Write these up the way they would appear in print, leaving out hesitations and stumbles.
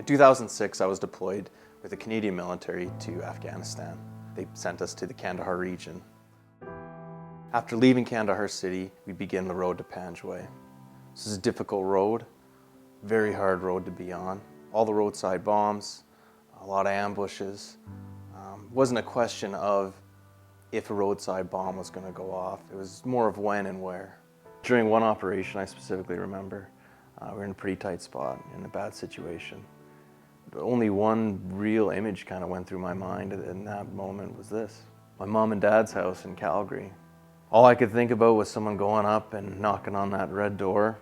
In 2006, I was deployed with the Canadian military to Afghanistan. They sent us to the Kandahar region. After leaving Kandahar city, we begin the road to Panjwai. This is a difficult road, very hard road to be on. All the roadside bombs, a lot of ambushes. It wasn't a question of if a roadside bomb was going to go off. It was more of when and where. During one operation, I specifically remember, we were in a pretty tight spot, in a bad situation. Only one real image kind of went through my mind in that moment was this. My mom and dad's house in Calgary. All I could think about was someone going up and knocking on that red door.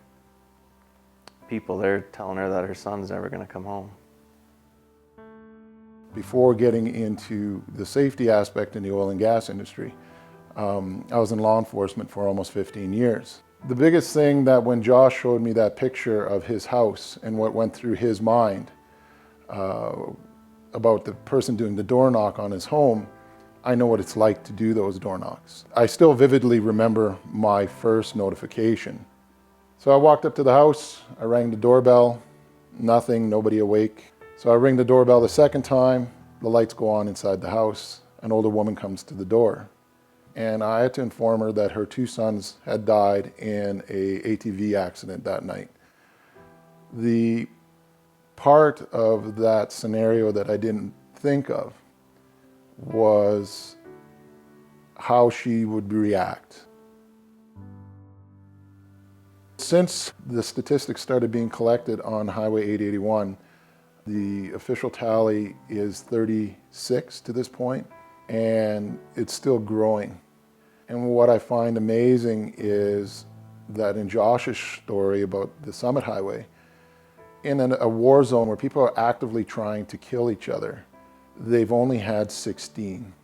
People there telling her that her son's never going to come home. Before getting into the safety aspect in the oil and gas industry, I was in law enforcement for almost 15 years. The biggest thing that when Josh showed me that picture of his house and what went through his mind about the person doing the door knock on his home, I know what it's like to do those door knocks. I still vividly remember my first notification. So I walked up to the house, I rang the doorbell, nothing, nobody awake. So I ring the doorbell the second time, the lights go on inside the house, an older woman comes to the door. And I had to inform her that her two sons had died in an ATV accident that night. The part of that scenario that I didn't think of was how she would react. Since the statistics started being collected on Highway 881, the official tally is 36 to this point, and it's still growing. And what I find amazing is that in Josh's story about the Summit Highway, in a war zone where people are actively trying to kill each other, they've only had 16.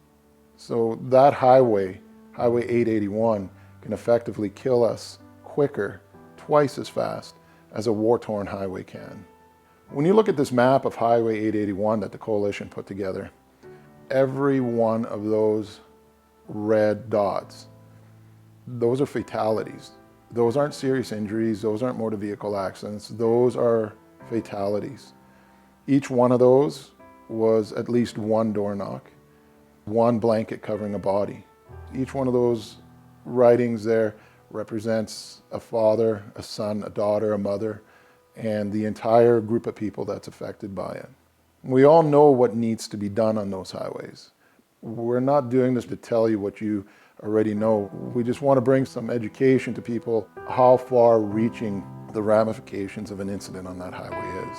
So that highway, Highway 881, can effectively kill us quicker, twice as fast as a war-torn highway can. When you look at this map of Highway 881 that the coalition put together, every one of those red dots, those are fatalities. Those aren't serious injuries, those aren't motor vehicle accidents, those are fatalities. Each one of those was at least one door knock, one blanket covering a body. Each one of those writings there represents a father, a son, a daughter, a mother, and the entire group of people that's affected by it. We all know what needs to be done on those highways. We're not doing this to tell you what you already know. We just want to bring some education to people how far-reaching the ramifications of an incident on that highway is.